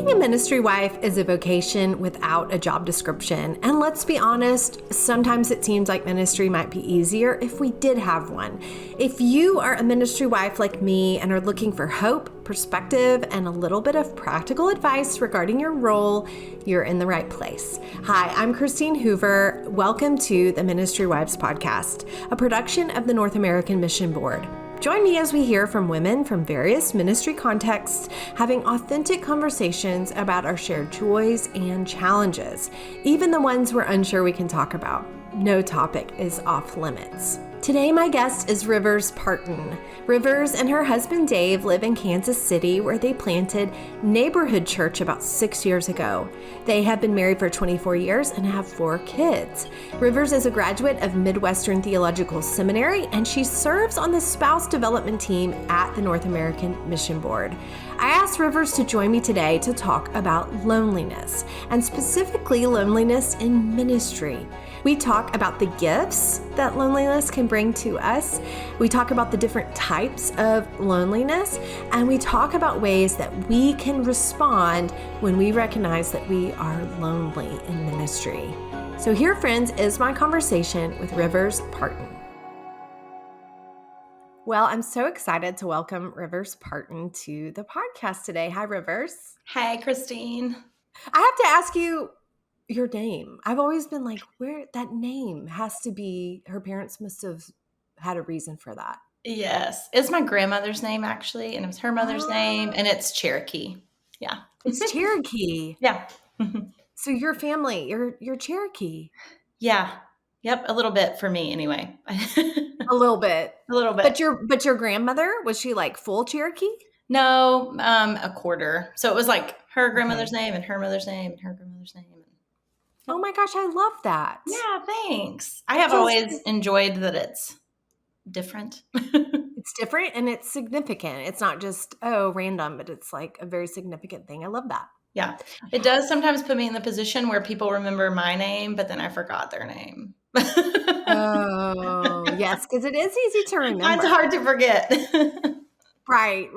Being a ministry wife is a vocation without a job description. And let's be honest, sometimes it seems like ministry might be easier if we did have one. If you are a ministry wife like me and are looking for hope, perspective, and a little bit of practical advice regarding your role, you're in the right place. Hi, I'm Christine Hoover. Welcome to the Ministry Wives Podcast, a production of the North American Mission Board. Join me as we hear from women from various ministry contexts, having authentic conversations about our shared joys and challenges, even the ones we're unsure we can talk about. No topic is off limits. Today, my guest is Rivers Partin. Rivers and her husband Dave live in Kansas City, where they planted Neighborhood Church about 6 years ago. They have been married for 24 years and have 4 kids. Rivers is a graduate of Midwestern Theological Seminary, and she serves on the spouse development team at the North American Mission Board. I asked Rivers to join me today to talk about loneliness, and specifically loneliness in ministry. We talk about the gifts that loneliness can bring to us. We talk about the different types of loneliness, and we talk about ways that we can respond when we recognize that we are lonely in ministry. So here, friends, is my conversation with Rivers Partin. Well, I'm so excited to welcome Rivers Partin to the podcast today. Hi, Rivers. Hi, Christine. I have to ask you your name. I've always been like, where that name has to be, her parents must have had a reason for that. Yes. It's my grandmother's name, actually, and it was her mother's name, and it's Cherokee. Yeah. It's Cherokee. Yeah. So your family, you're Cherokee. Yeah. Yep. A little bit for me anyway. A little bit. A little bit. But your grandmother, was she like full Cherokee? No, a quarter. So it was like her grandmother's name and her mother's name and her grandmother's name. Oh my gosh, I love that. Yeah, thanks. I have always enjoyed that it's different. It's different and it's significant. It's not just, random, but it's like a very significant thing. I love that. Yeah. It does sometimes put me in the position where people remember my name, but then I forgot their name. Oh, yes, because it is easy to remember. It's hard to forget. Right.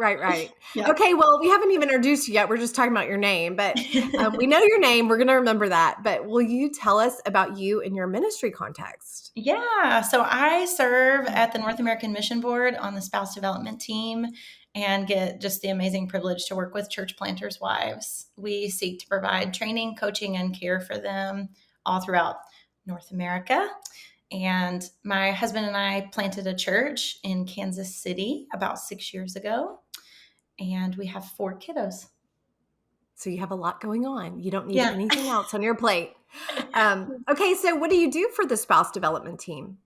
Yeah. Okay, well, we haven't even introduced you yet. We're just talking about your name, but we know your name. We're going to remember that. But will you tell us about you in your ministry context? Yeah. So I serve at the North American Mission Board on the spouse development team and get just the amazing privilege to work with church planters' wives. We seek to provide training, coaching, and care for them all throughout North America. And my husband and I planted a church in Kansas City about 6 years ago. And we have 4 kiddos. So you have a lot going on. You don't need anything else on your plate. Okay, so what do you do for the spouse development team?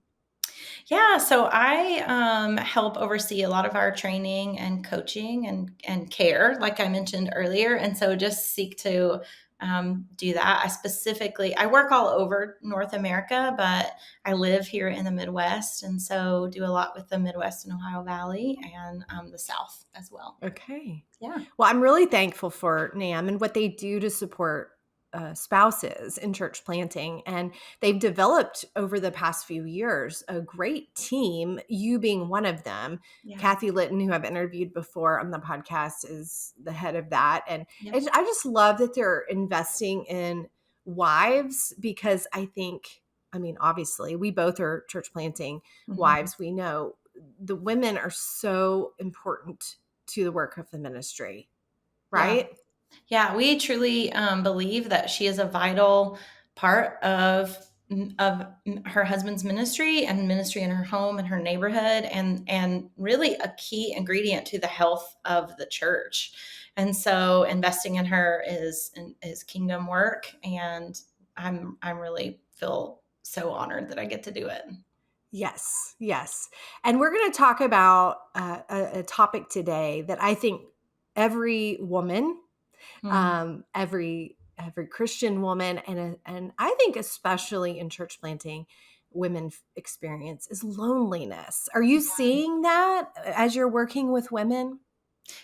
Yeah, so I help oversee a lot of our training and coaching and care, like I mentioned earlier. And so just seek to do that. I work all over North America, but I live here in the Midwest. And so do a lot with the Midwest and Ohio Valley and the South as well. Okay. Yeah. Well, I'm really thankful for NAM and what they do to support spouses in church planting. And they've developed over the past few years a great team, you being one of them. Yeah. Kathy Litton, who I've interviewed before on the podcast, is the head of that. And I just love that they're investing in wives because obviously we both are church planting wives. We know the women are so important to the work of the ministry, right? Yeah, we truly believe that she is a vital part of her husband's ministry and ministry in her home and her neighborhood, and really a key ingredient to the health of the church. And so, investing in her is kingdom work, and I'm really feel so honored that I get to do it. Yes. And we're going to talk about a topic today that I think every woman, every Christian woman, and I think especially in church planting, women experience is loneliness. Are you seeing that as you're working with women?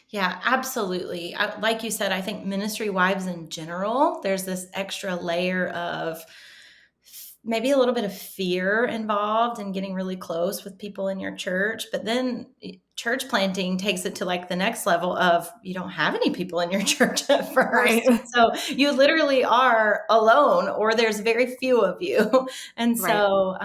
Yeah, absolutely. Like you said, I think ministry wives in general, there's this extra layer of maybe a little bit of fear involved in getting really close with people in your church. But then church planting takes it to like the next level of you don't have any people in your church at Right. first. So you literally are alone, or there's very few of you. And Right. so,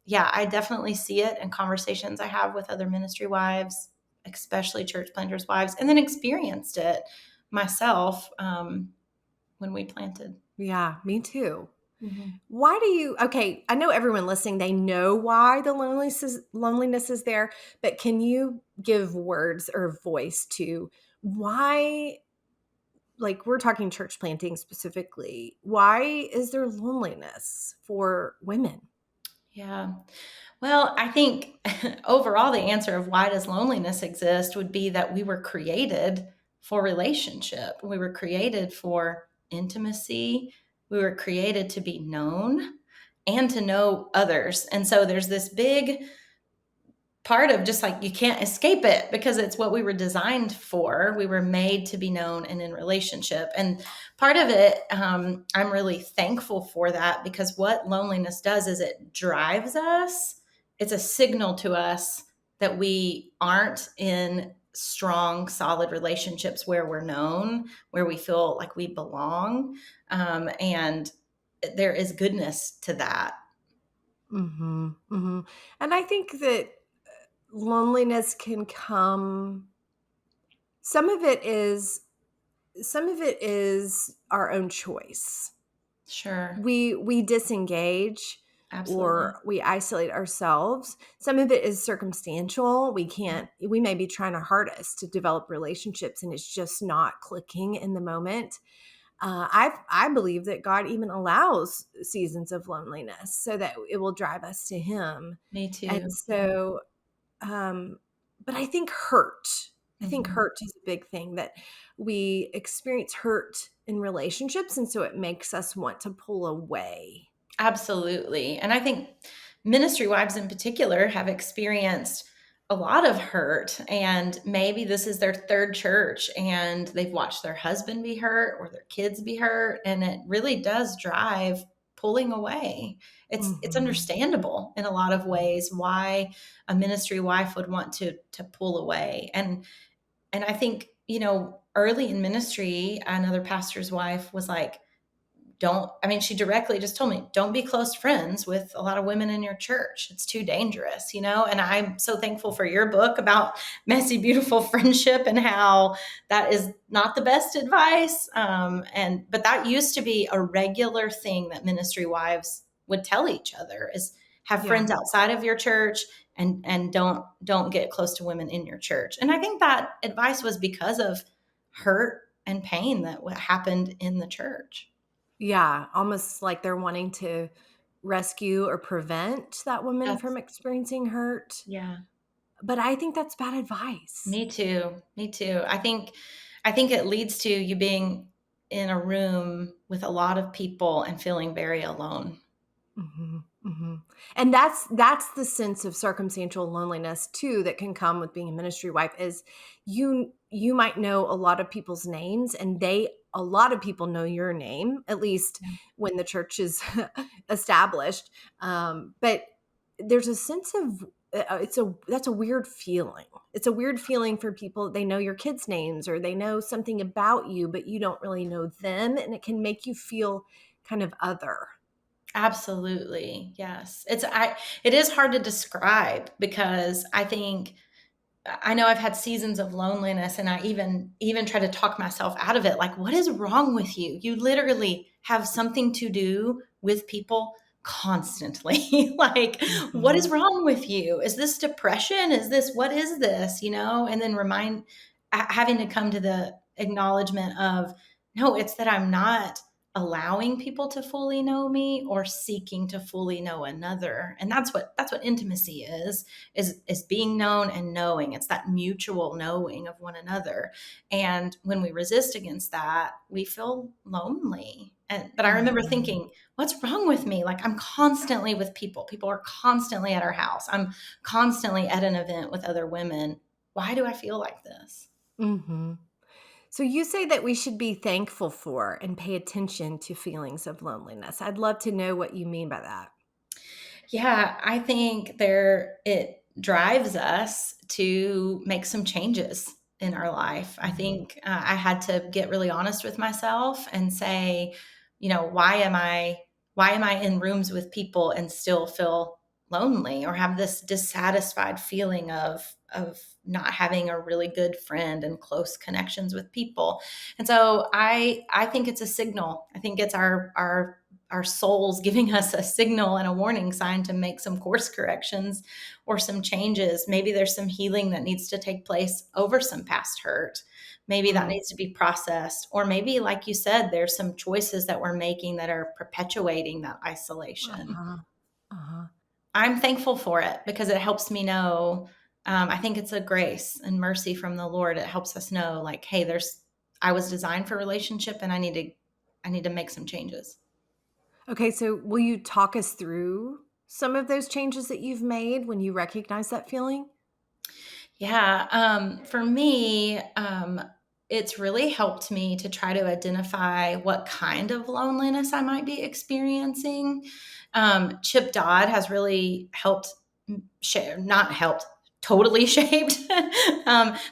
yeah, I definitely see it in conversations I have with other ministry wives, especially church planters' wives, and then experienced it myself when we planted. Yeah, me too. Mhm. Why do you okay, I know everyone listening, they know why the loneliness is there, but can you give words or voice to why, like we're talking church planting specifically, why is there loneliness for women? Yeah. Well, I think overall, the answer of why does loneliness exist would be that we were created for relationship. We were created for intimacy. We were created to be known and to know others. And so there's this big part of just like you can't escape it because it's what we were designed for. We were made to be known and in relationship. And part of it, I'm really thankful for that because what loneliness does is it drives us. It's a signal to us that we aren't in strong, solid relationships where we're known, where we feel like we belong. And there is goodness to that. Mhm, mhm. And I think that loneliness can come some of it is some of it is our own choice. Sure. We disengage Absolutely. or we isolate ourselves. Some of it is circumstantial. We may be trying our hardest to develop relationships and it's just not clicking in the moment. I believe that God even allows seasons of loneliness so that it will drive us to Him. Me And too. so, but I think hurt. I think Mhm. hurt is a big thing that we experience hurt in relationships, and so it makes us want to pull away. Absolutely. And I think ministry wives in particular have experienced a lot of hurt. And maybe this is their third church and they've watched their husband be hurt or their kids be hurt. And it really does drive pulling away. It's Mhm. understandable in a lot of ways why a ministry wife would want to pull away. And I think, early in ministry, another pastor's wife was like, she directly just told me, don't be close friends with a lot of women in your church. It's too dangerous. And I'm so thankful for your book about messy, beautiful friendship and how that is not the best advice. But that used to be a regular thing that ministry wives would tell each other is have Yeah. friends outside of your church and don't get close to women in your church. And I think that advice was because of hurt and pain that happened in the church. Yeah, almost like they're wanting to rescue or prevent that woman from That's experiencing hurt, Yeah, but I think that's bad advice. me too. Me too. I think it leads to you being in a room with a lot of people and feeling very alone. Mhm, mhm. And that's the sense of circumstantial loneliness too that can come with being a ministry wife is you might know a lot of people's names and a lot of people know your name, at least Yeah. when the church is established. But there's a sense of that's a weird feeling. It's a weird feeling for people. They know your kids' names or they know something about you, but you don't really know them, and it can make you feel kind of other. Absolutely. Yes. It is hard to describe because I know I've had seasons of loneliness and I even try to talk myself out of it. Like, what is wrong with you? You literally have something to do with people constantly. Like, what is Mhm. wrong with you? Is this depression? What is this? And then having to come to the acknowledgement of, no, it's that I'm not allowing people to fully know me or seeking to fully know another. And that's what intimacy is being known and knowing. It's that mutual knowing of one another. And when we resist against that, we feel lonely. But I remember Mhm. thinking, what's wrong with me? Like, I'm constantly with people. People are constantly at our house. I'm constantly at an event with other women. Why do I feel like this? Mhm. So you say that we should be thankful for and pay attention to feelings of loneliness. I'd love to know what you mean by that. Yeah, I think it drives us to make some changes in our life. I Mhm. think I had to get really honest with myself and say, why am I in rooms with people and still feel lonely or have this dissatisfied feeling of not having a really good friend and close connections with people. And so I think it's a signal. I think it's our souls giving us a signal and a warning sign to make some course corrections or some changes. Maybe there's some healing that needs to take place over some past hurt. Maybe that Mm. needs to be processed. Or maybe, like you said, there's some choices that we're making that are perpetuating that isolation. Uh-huh. Uh-huh. I'm thankful for it because it helps me know. I think it's a grace and mercy from the Lord. It helps us know, like, hey, I was designed for relationship, and I need to make some changes. Okay, so will you talk us through some of those changes that you've made when you recognize that feeling? Yeah, for me, it's really helped me to try to identify what kind of loneliness I might be experiencing. Chip Dodd has really helped share, not helped, totally shaped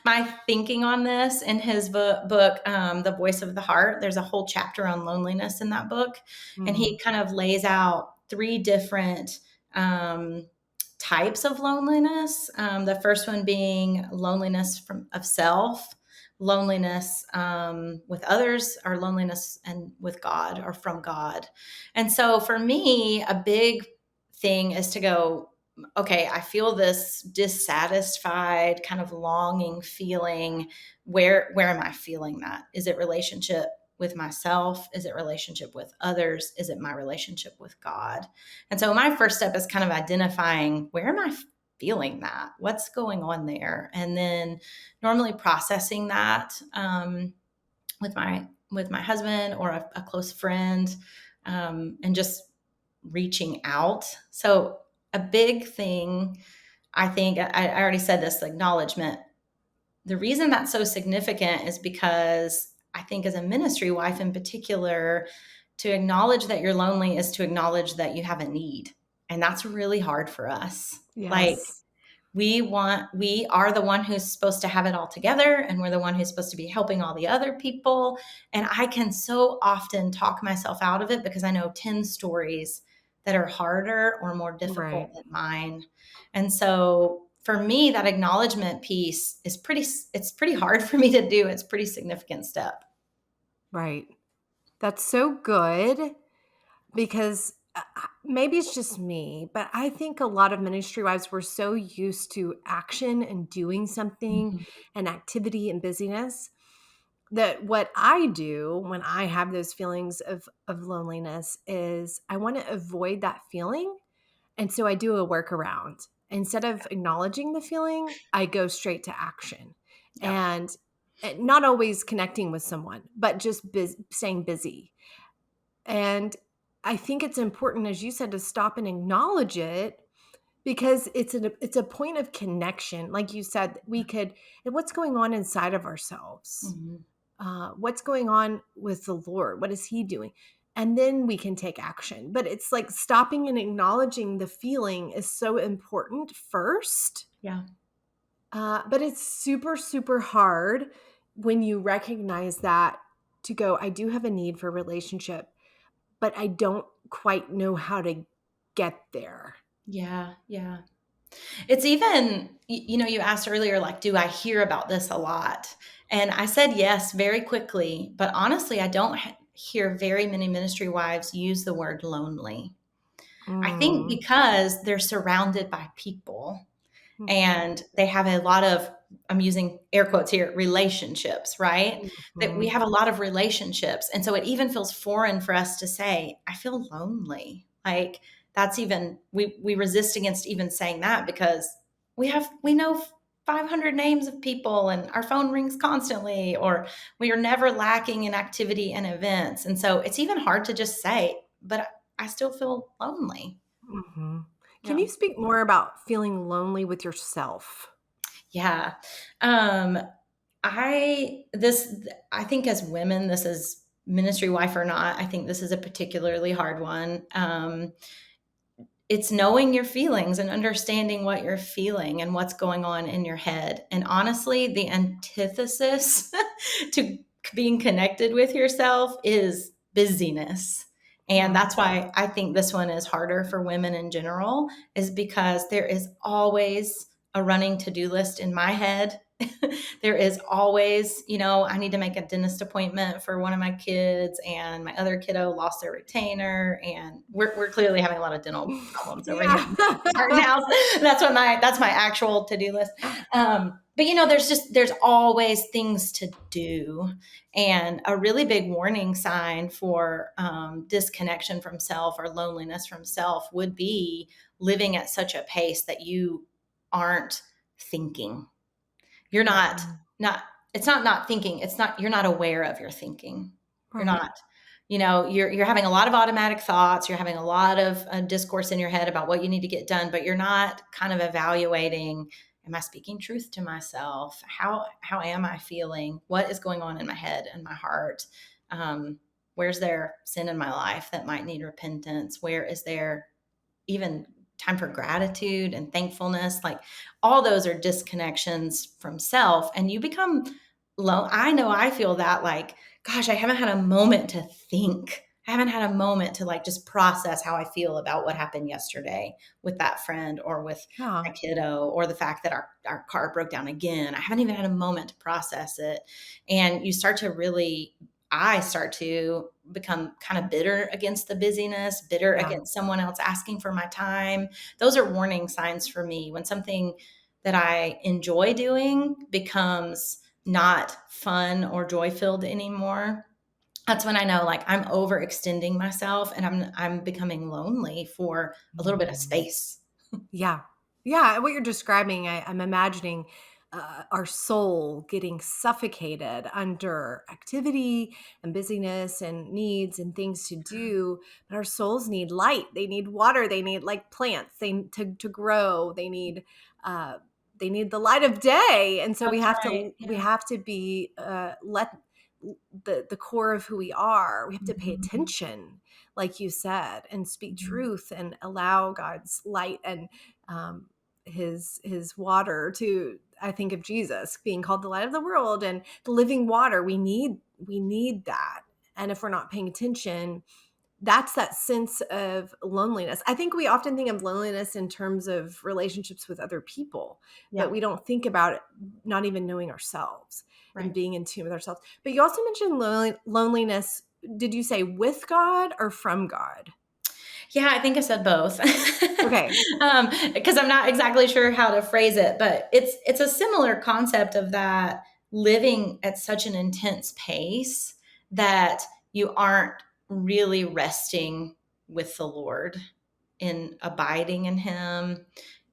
my thinking on this in his book, The Voice of the Heart. There's a whole chapter on loneliness in that book, and he Mm. kind of lays out three different um, types of loneliness. The first one being loneliness of self, loneliness with others, or loneliness and with God or from God. And so for me, a big thing is to go, okay, I feel this dissatisfied kind of longing feeling. Where am I feeling that? Is it relationship with myself? Is it relationship with others? Is it my relationship with God? And so my first step is kind of identifying, where am I feeling that? What's going on there? And then normally processing that with my husband or a close friend, and just reaching out. So a big thing, I think, I already said this, acknowledgement. The reason that's so significant is because I think, as a ministry wife in particular, to acknowledge that you're lonely is to acknowledge that you have a need. And that's really hard for us. Like, Yes. we are the one who's supposed to have it all together, and we're the one who's supposed to be helping all the other people. And I can so often talk myself out of it because I know 10 stories that are harder or more difficult Right. than mine. And so for me, that acknowledgement piece it's pretty hard for me to do. It's a pretty significant step. Right. That's so good because maybe it's just me, but I think a lot of ministry wives were so used to action and doing something Mhm. and activity and busyness that what I do when I have those feelings of loneliness is I want to avoid that feeling. And so I do a workaround. Instead of acknowledging the feeling, I go straight to action. Yep. And not always connecting with someone, but just staying busy. And I think it's important, as you said, to stop and acknowledge it because it's a point of connection. Like you said, we could, and what's going on inside of ourselves? Mhm. What's going on with the Lord? What is He doing? And then we can take action. But it's like stopping and acknowledging the feeling is so important first. Yeah. But it's super, super hard when you recognize that to go, I do have a need for relationship, but I don't quite know how to get there. Yeah. Yeah. It's even, you asked earlier, like, do I hear about this a lot? And I said yes very quickly, but honestly, I don't hear very many ministry wives use the word lonely. I think Mm, because they're surrounded by people mhm, and they have a lot of, I'm using air quotes here, relationships, right? That we mhm, have a lot of relationships. And so it even feels foreign for us to say, I feel lonely. Like, that's even, we resist against even saying that because we know 500 names of people and our phone rings constantly, or we are never lacking in activity and events. And so it's even hard to just say, but I still feel lonely. mhm. Can Yeah. you speak more about feeling lonely with yourself? Yeah. Um, I think as women, this is ministry wife or not, I think this is a particularly hard one. It's knowing your feelings and understanding what you're feeling and what's going on in your head. And honestly, the antithesis to being connected with yourself is busyness. And Yeah. that's why I think this one is harder for women in general, is because there is always a running to-do list in my head. There is always, I need to make a dentist appointment for one of my kids, and my other kiddo lost their retainer, and we're clearly having a lot of dental problems over here Yeah. in our house. That's my actual to-do list. But there's always things to do, and a really big warning sign for disconnection from self or loneliness from self would be living at such a pace that you aren't thinking. You're not it's not thinking. It's not, you're not aware of your thinking. You're Right. not, you're having a lot of automatic thoughts. You're having a lot of discourse in your head about what you need to get done, but you're not kind of evaluating, am I speaking truth to myself? How am I feeling? What is going on in my head and my heart? Where's there sin in my life that might need repentance? Where is there even time for gratitude and thankfulness? Like, all those are disconnections from self, and you become low. I know I feel that, like, gosh, I haven't had a moment to think. I haven't had a moment to like just process how I feel about what happened yesterday with that friend or with Yeah. my kiddo, or the fact that our car broke down again. I haven't even had a moment to process it. And I start to become kind of bitter against the busyness, bitter Yeah. against someone else asking for my time. Those are warning signs for me when something that I enjoy doing becomes not fun or joy filled anymore. That's when I know, like, I'm overextending myself and I'm becoming lonely for a little bit of space. Yeah. Yeah. What you're describing, I'm imagining our soul getting suffocated under activity and busyness and needs and things to do. But our souls need light. They need water. They need like plants. To grow. Uh, they need the light of day. And so we That's have right. to we Yeah. have to be let the core of who we are. We have to pay Mhm. attention, like you said, and speak Mhm. truth and allow God's light and his water to. I think of Jesus being called the light of the world and the living water. We need that. And if we're not paying attention, that's that sense of loneliness. I think we often think of loneliness in terms of relationships with other people, but Yeah. we don't think about it not even knowing ourselves and Right. being in tune with ourselves. But you also mentioned loneliness. Did you say with God or from God? Yeah, I think I said both. Okay. Because I'm not exactly sure how to phrase it, but it's a similar concept of that, living at such an intense pace that you aren't really resting with the Lord, in abiding in Him.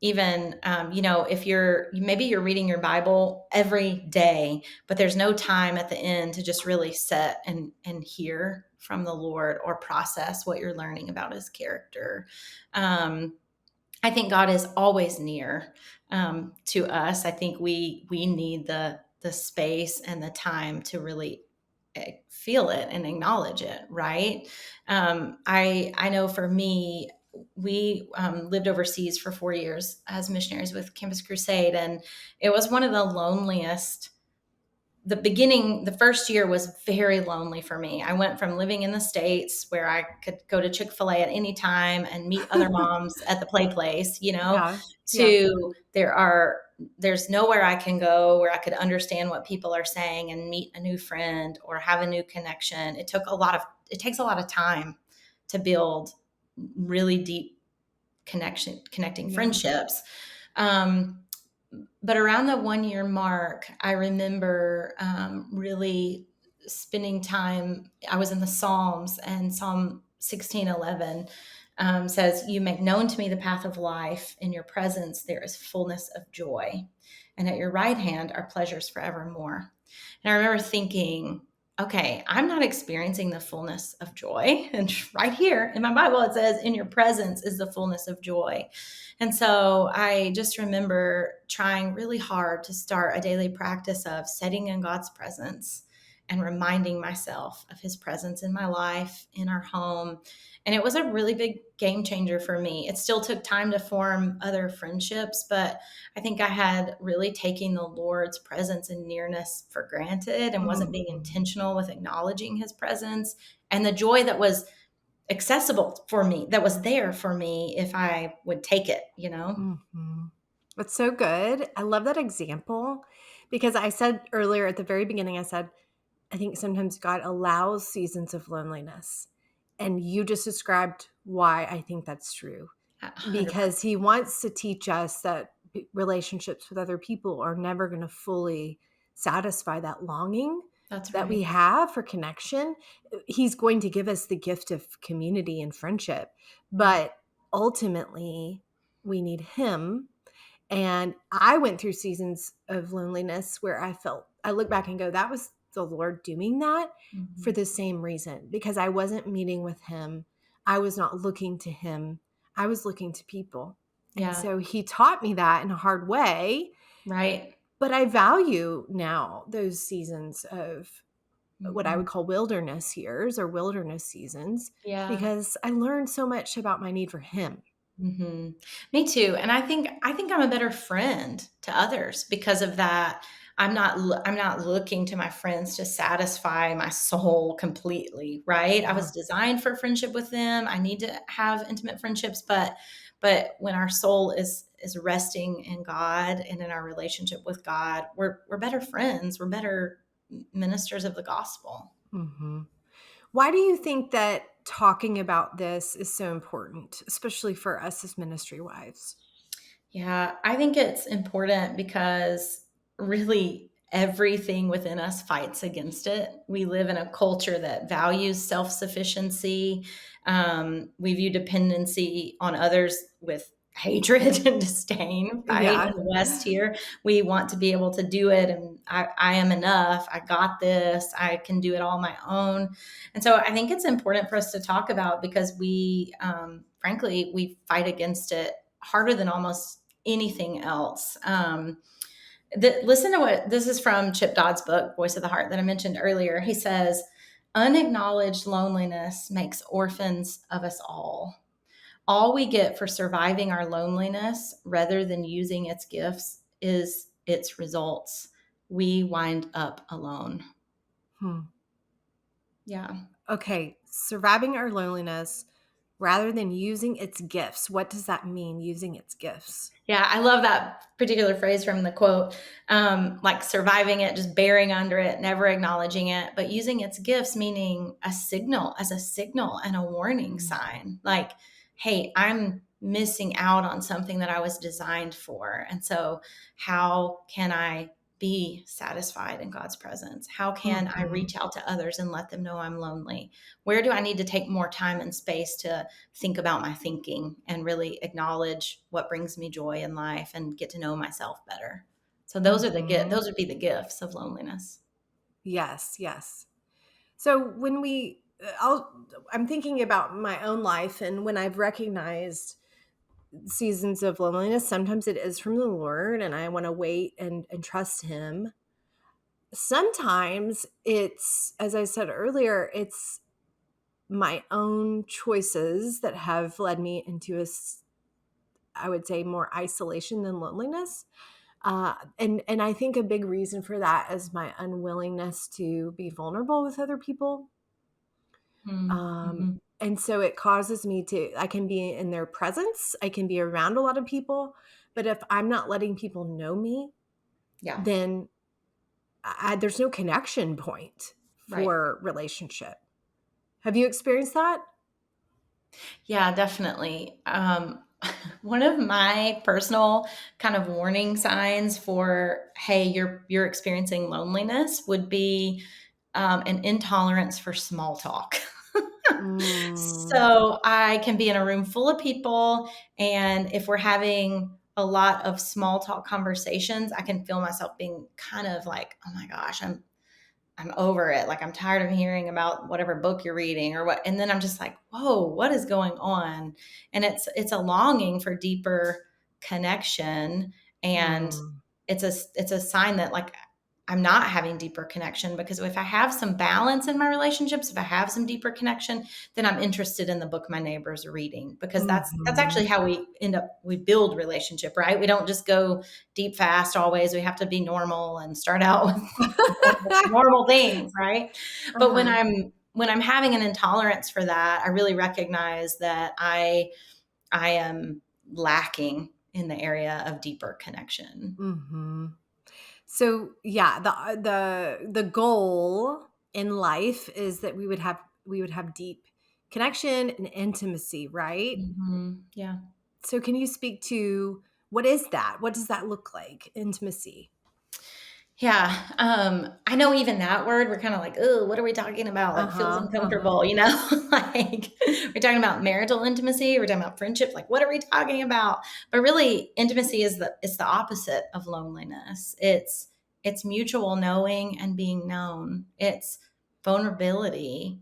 Even, if maybe you're reading your Bible every day, but there's no time at the end to just really sit and hear from the Lord or process what you're learning about His character. Um, I think God is always near to us. I think we need the space and the time to really feel it and acknowledge it. Right. I know for me, we lived overseas for 4 years as missionaries with Campus Crusade, and it was one of the loneliest. The first year was very lonely for me. I went from living in the States where I could go to Chick-fil-A at any time and meet other moms at the play place, Yeah. Yeah. to there's nowhere I can go where I could understand what people are saying and meet a new friend or have a new connection. It takes a lot of time to build really deep connecting Yeah. friendships. Um, but around the 1 year mark, I remember really spending time. I was in the Psalms, and Psalm 16:11 says, "You make known to me the path of life. In your presence there is fullness of joy, and at your right hand are pleasures forevermore." And I remember thinking, okay, I'm not experiencing the fullness of joy. And right here in my Bible, it says, in your presence is the fullness of joy. And so I just remember trying really hard to start a daily practice of sitting in God's presence and reminding myself of his presence in my life, in our home. And it was a really big game changer for me. It still took time to form other friendships, but I think I had really taken the Lord's presence and nearness for granted and wasn't being Mhm. intentional with acknowledging his presence and the joy that was accessible for me, that was there for me if I would take it, you know? Mhm. That's so good. I love that example because I said earlier at the very beginning, I said, I think sometimes God allows seasons of loneliness. And you just described why I think that's true. 100%. Because he wants to teach us that relationships with other people are never going to fully satisfy that longing That's that right. we have for connection. He's going to give us the gift of community and friendship, Yeah. but ultimately we need him. And I went through seasons of loneliness where I look back and go, that was the Lord doing that for Mhm. the same reason, because I wasn't meeting with him. I was not looking to him. I was looking to people. And Yeah. so he taught me that in a hard way. Right. But I value now those seasons of what I would Mhm. call wilderness years or wilderness seasons Yeah. because I learned so much about my need for him. Mhm. Me too, and I think I'm a better friend to others because of that. I'm not looking to my friends to satisfy my soul completely, right? I Uh-huh. was designed for friendship with them. I need to have intimate friendships, but when our soul is resting in God and in our relationship with God, we're better friends. We're better ministers of the gospel. Mhm. Why do you think that talking about this is so important, especially for us as ministry wives? Yeah, I think it's important because really everything within us fights against it. We live in a culture that values self sufficiency. We view dependency on others with hatred and disdain, right? In Yeah. the West here, we want to be able to do it. And I am enough. I got this. I can do it all on my own. And so I think it's important for us to talk about because frankly, we fight against it harder than almost anything else. Listen to what this is from Chip Dodd's book, Voice of the Heart, that I mentioned earlier. He says, unacknowledged loneliness makes orphans of us all. All we get for surviving our loneliness rather than using its gifts is its results. We wind up alone. Hmm. Yeah. Okay. Surviving our loneliness rather than using its gifts. What does that mean, using its gifts? Yeah, I love that particular phrase from the quote. Like surviving it, just bearing under it, never acknowledging it, but using its gifts, meaning a signal, as a signal and a warning Mm. sign. Like, hey, I'm missing out on something that I was designed for. And so, how can I be satisfied in God's presence? How can I Mhm. reach out to others and let them know I'm lonely? Where do I need to take more time and space to think about my thinking and really acknowledge what brings me joy in life and get to know myself better. So Mhm. those would be the gifts of loneliness. Yes, yes. So when I'm thinking about my own life and when I've recognized seasons of loneliness, sometimes it is from the Lord and I want to wait and trust him. Sometimes it's, as I said earlier, it's my own choices that have led me into I would say, more isolation than loneliness. And I think a big reason for that is my unwillingness to be vulnerable with other people. Um, Mm-hmm. and so it causes me I can be in their presence, I can be around a lot of people, but if I'm not letting people know me, Yeah, then there's no connection point right. for relationship. Have you experienced that? Yeah, definitely. One of my personal kind of warning signs for, hey, you're experiencing loneliness would be an intolerance for small talk. Mm, So I can be in a room full of people, and if we're having a lot of small talk conversations, I can feel myself being kind of like, oh my gosh, I'm over it. Like, I'm tired of hearing about whatever book you're reading or what. And then I'm just like, whoa, what is going on? And it's a longing for deeper connection. And Mm. it's a sign that, like, I'm not having deeper connection, because if I have some balance in my relationships, if I have some deeper connection, then I'm interested in the book my neighbors are reading, because that's actually Mhm. how we build relationship, right? We don't just go deep fast always. We have to be normal and start out with normal things, right? But Uh-huh. when I'm having an intolerance for that, I really recognize that I am lacking in the area of deeper connection. Mhm. So, yeah, the goal in life is that we would have deep connection and intimacy, right? Yeah. So can you speak to what is that? What does that look like? Intimacy. Yeah. I know even that word, we're kind of like, oh, what are we talking about? Like, feels Uh-huh. Uh-huh. uncomfortable, you know? Like, we're talking about marital intimacy, we're talking about friendship. Like, what are we talking about? But really, intimacy it's the opposite of loneliness. It's mutual knowing and being known. It's vulnerability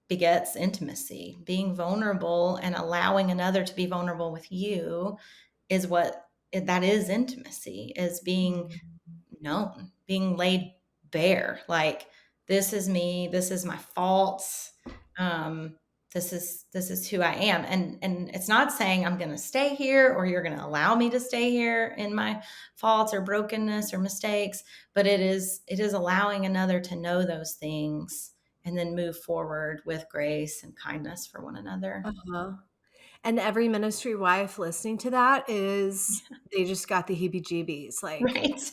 begets intimacy. Being vulnerable and allowing another to be vulnerable with you is that is intimacy, is being Mhm. known, being laid bare. Like, this is me, this is my faults. Um, this is who I am. And it's not saying I'm gonna stay here or you're gonna allow me to stay here in my faults or brokenness or mistakes, but it is allowing another to know those things and then move forward with grace and kindness for one another. Uh-huh. And every ministry wife listening to that is they just got the heebie-jeebies. Like, Right.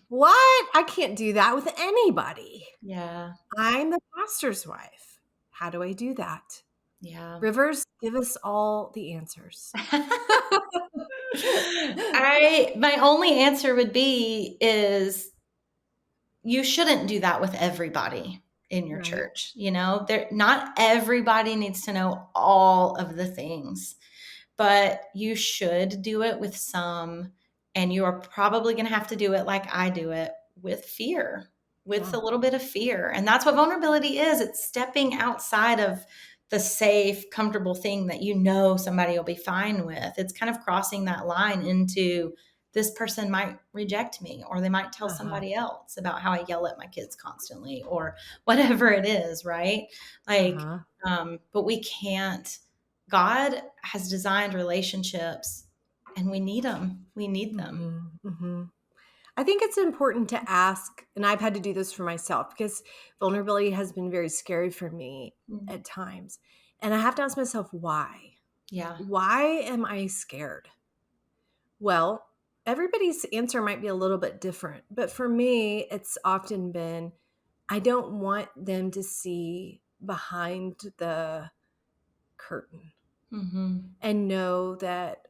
what? I can't do that with anybody. Yeah. I'm the pastor's wife. How do I do that? Yeah. Rivers, give us all the answers. My only answer would be is you shouldn't do that with everybody in your Right. church. Not everybody needs to know all of the things, but you should do it with some, and you are probably going to have to do it like I do it, with fear, with Yeah. a little bit of fear. And that's what vulnerability is. It's stepping outside of the safe, comfortable thing that somebody will be fine with. It's kind of crossing that line into, this person might reject me, or they might tell Uh-huh. somebody else about how I yell at my kids constantly, or whatever it is, right? Like, Uh-huh. but we can't. God has designed relationships, and we need them. We need them. Mhm. Mhm. I think it's important to ask, and I've had to do this for myself because vulnerability has been very scary for me Mm. at times. And I have to ask myself, why? Yeah. Why am I scared? Well, everybody's answer might be a little bit different, but for me, it's often been I don't want them to see behind the curtain Hmm. and know that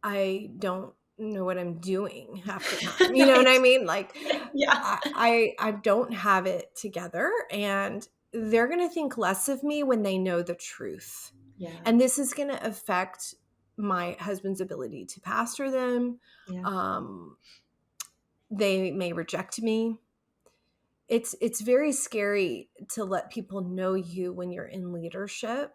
I don't know what I'm doing half the time. You know what Right. I mean? Like Yeah. I don't have it together, and they're going to think less of me when they know the truth. Yeah. And this is going to affect my husband's ability to pastor them. Yeah. Um they may reject me. It's very scary to let people know you when you're in leadership.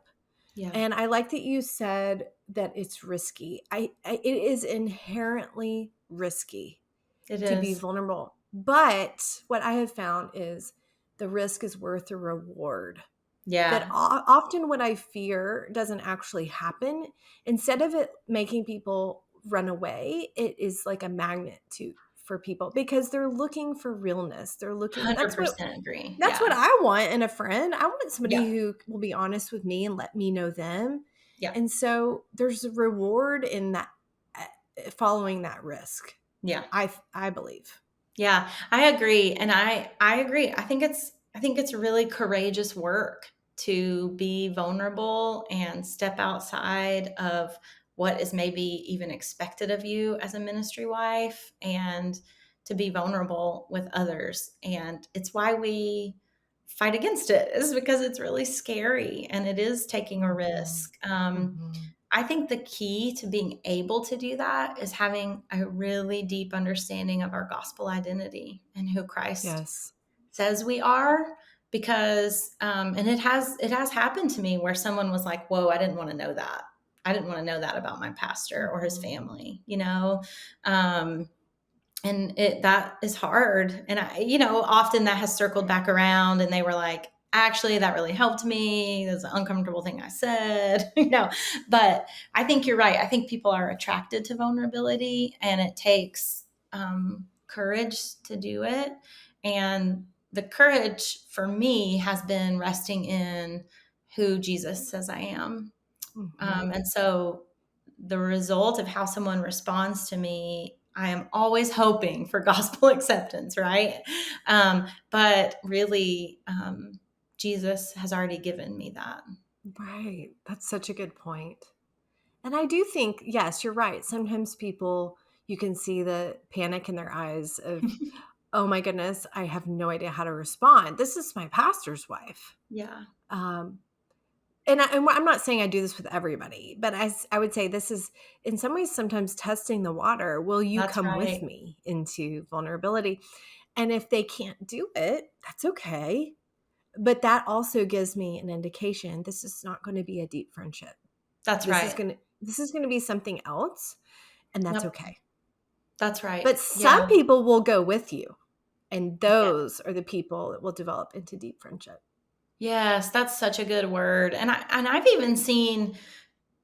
Yeah. And I like that you said that it's risky. It is inherently risky It to be is. vulnerable. But what I have found is the risk is worth the reward. That Yeah. often what I fear doesn't actually happen. Instead of it making people run away, it is like a magnet to for people because they're looking for realness. They're looking that's what 100% agree. that's what Yeah. I want in a friend. I want somebody Yeah. who will be honest with me and let me know them. Yeah. And so there's a reward in that following that risk. Yeah. I believe. Yeah. I agree. And I agree. I think it's really courageous work to be vulnerable and step outside of what is maybe even expected of you as a ministry wife, and to be vulnerable with others. And it's why we fight against it, is because it's really scary and it is taking a Mhm. risk. Mhm. I think the key to being able to do that is having a really deep understanding of our gospel identity and who Christ Yes. says we are. Because and it has happened to me where someone was like, whoa, I didn't want to know that. I didn't want to know that about my pastor or his Mhm. family, um, and that is hard. And often that has circled back around, and they were like, actually, that really helped me. It was an uncomfortable thing I said, But I think you're right. I think people are attracted to vulnerability, and it takes courage to do it. And the courage for me has been resting in who Jesus says I am. Mhm. And so the result of how someone responds to me, I am always hoping for gospel acceptance, right? But really, Jesus has already given me that. Right. That's such a good point. And I do think, yes, you're right. Sometimes people, you can see the panic in their eyes of, oh my goodness, I have no idea how to respond. This is my pastor's wife. Yeah, Um, and I'm not saying I do this with everybody, but I would say this is in some ways sometimes testing the water. Will you that's come with right. me into vulnerability? And if they can't do it, that's okay. But that also gives me an indication this is not going to be a deep friendship. That's right. This is going to be something else, and that's Yep, okay. that's right. But Yeah. some people will go with you, and Yeah. those are the people that will develop into deep friendship. Yes, that's such a good word. And I've even seen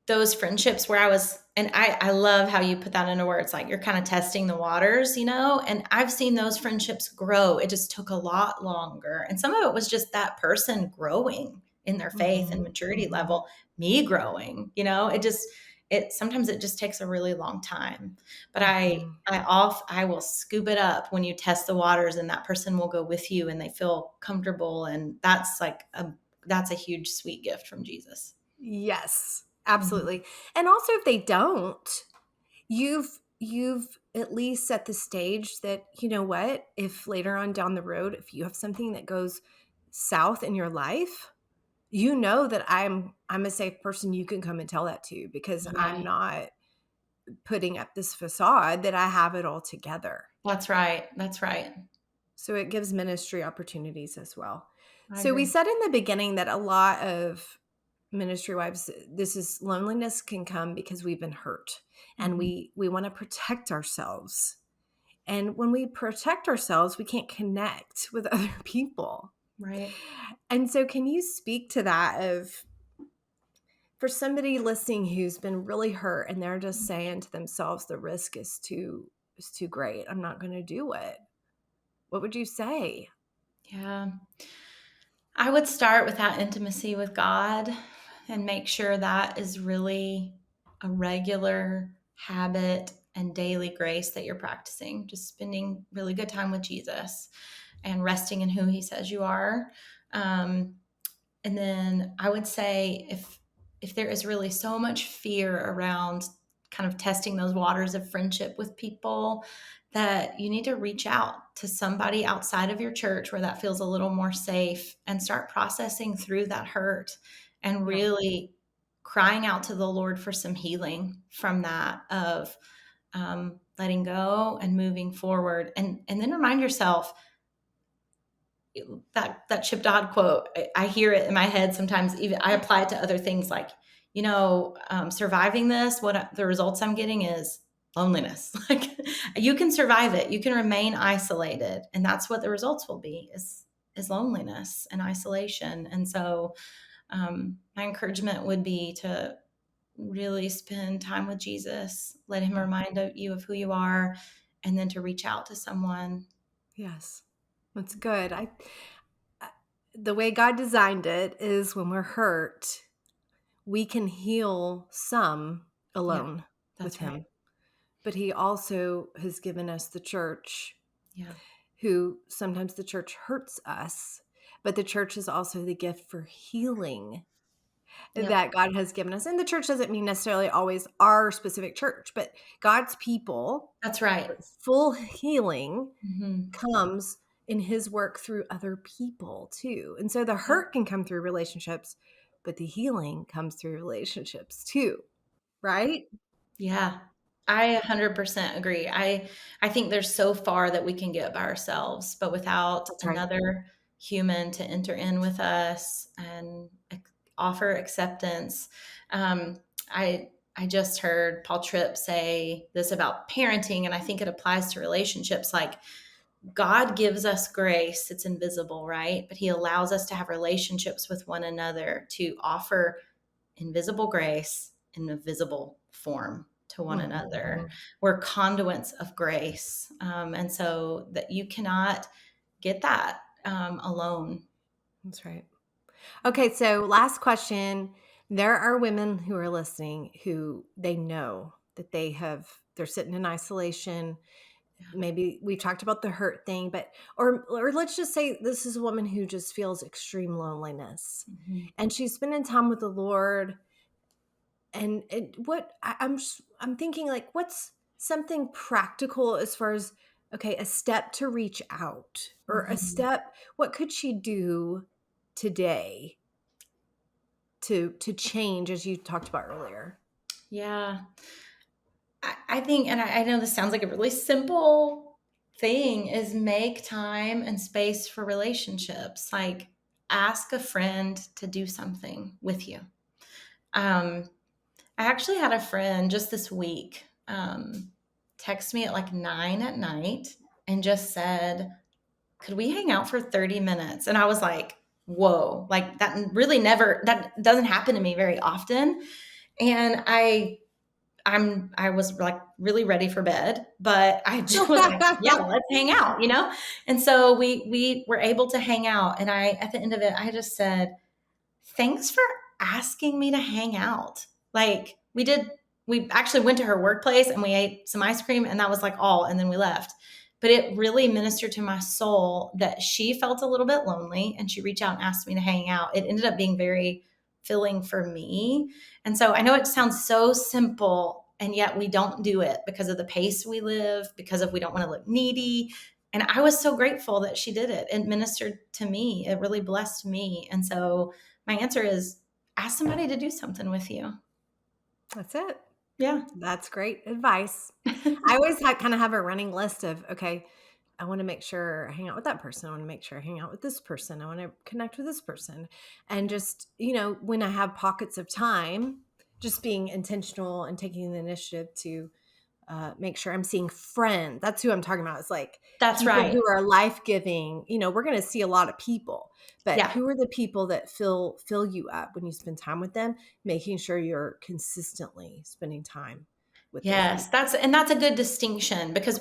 those friendships where I love how you put that into words, like you're kind of testing the waters, and I've seen those friendships grow. It just took a lot longer. And some of it was just that person growing in their faith and Mhm, maturity mhm, level, me growing, it sometimes it just takes a really long time. But mhm. I will scoop it up when you test the waters, and that person will go with you and they feel comfortable. And that's a huge sweet gift from Jesus. Yes, Mhm. absolutely. And also if they don't, you've at least set the stage that, you know what, if later on down the road, if you have something that goes south in your life, you know that I'm a safe person you can come and tell that to because Yeah. I'm not putting up this facade that I have it all together. That's right. That's right. So it gives ministry opportunities as well. I So we agree. said in the beginning that a lot of ministry wives, this is loneliness can come because we've been hurt and Mhm. we want to protect ourselves. And when we protect ourselves, we can't connect with other people. Right. And so can you speak to that of for somebody listening who's been really hurt and they're just saying to themselves the risk is too great. I'm not going to do it. What would you say? Yeah. I would start with that intimacy with God and make sure that is really a regular habit and daily grace that you're practicing. Just spending really good time with Jesus and resting in who he says you are. Um, And then I would say if there is really so much fear around kind of testing those waters of friendship with people, that you need to reach out to somebody outside of your church where that feels a little more safe and start processing through that hurt and Yeah. really crying out to the Lord for some healing from that of letting go and moving forward, and then remind yourself that Chip Dodd quote. I hear it in my head sometimes. Even I apply it to other things, like surviving this. What the results I'm getting is loneliness. Like you can survive it, you can remain isolated, and that's what the results will be is loneliness and isolation. And so my encouragement would be to really spend time with Jesus, let him remind you of who you are, and then to reach out to someone. Yes. That's good. I the way God designed it is when we're hurt, we can heal some Yeah, alone with that's right. him. But he also has given us the church, Yeah. who sometimes the church hurts us, but the church is also the gift for healing Yep. that God has given us. And the church doesn't mean necessarily always our specific church, but God's people, That's right. full healing Mhm. comes in his work through other people too. And so the Yep. hurt can come through relationships, but the healing comes through relationships too. right? Yeah. I 100% agree. I think there's so far that we can get by ourselves, but without That's right. another human to enter in with us and offer acceptance. Um, I just heard Paul Tripp say this about parenting, and I think it applies to relationships. Like, God gives us grace, it's invisible, right? But He allows us to have relationships with one another to offer invisible grace in a visible form to one another. Mhm. We're conduits of grace. And so that you cannot get that alone. That's right. Okay, so last question. There are women who are listening who they know that they're sitting in isolation. Maybe we talked about the hurt thing, but or let's just say this is a woman who just feels extreme loneliness. Mhm. And she's spending time with the Lord. And I'm thinking, like, what's something practical as far as, okay, a step to reach out, or a Mhm. step, what could she do today to change, as you talked about earlier? Yeah. I think, and I know this sounds like a really simple thing, is make time and space for relationships. Like, ask a friend to do something with you. Um, I actually had a friend just this week text me at like 9 at night and just said, could we hang out for 30 minutes? And I was like, whoa, like that doesn't happen to me very often. And I was like really ready for bed, but I just was like, yeah, let's hang out, you know? And so we were able to hang out. And at the end of it, I just said, thanks for asking me to hang out. Like, we actually went to her workplace and we ate some ice cream, and that was like all, and then we left. But it really ministered to my soul that she felt a little bit lonely and she reached out and asked me to hang out. It ended up being very filling for me. And so I know it sounds so simple, and yet we don't do it because of the pace we live, because of we don't want to look needy. And I was so grateful that she did it. It ministered to me. It really blessed me. And so my answer is ask somebody to do something with you. That's it. Yeah. That's great advice. I always kind of have a running list of, okay, I want to make sure I hang out with that person. I want to make sure I hang out with this person. I want to connect with this person. And just, when I have pockets of time, just being intentional and taking the initiative to make sure I'm seeing friends. That's who I'm talking about. It's like That's people right. who are life giving. We're going to see a lot of people, but Yeah. who are the people that fill you up when you spend time with them? Making sure you're consistently spending time with those Yes, people. that's a good distinction, because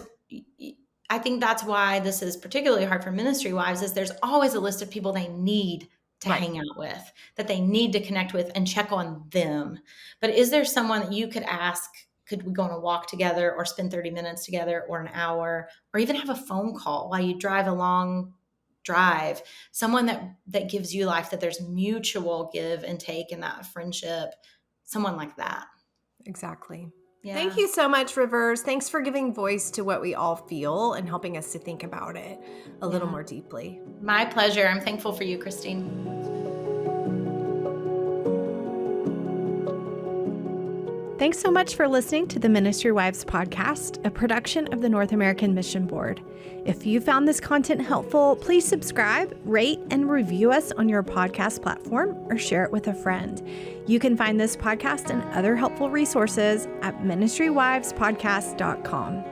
I think that's why this is particularly hard for ministry wives, is there's always a list of people they need to Right. hang out with, that they need to connect with and check on them. But is there someone that you could ask, could we go on a walk together or spend 30 minutes together or an hour, or even have a phone call while you drive a long drive, someone that gives you life, that there's mutual give and take in that friendship, someone like that. Exactly. Thank Yeah. you so much, Rivers. Thanks for giving voice to what we all feel and helping us to think about it a little Yeah. more deeply. My pleasure. I'm thankful for you, Christine. Thanks so much for listening to the Ministry Wives podcast, a production of the North American Mission Board. If you found this content helpful, please subscribe, rate, and review us on your podcast platform, or share it with a friend. You can find this podcast and other helpful resources at ministrywivespodcast.com.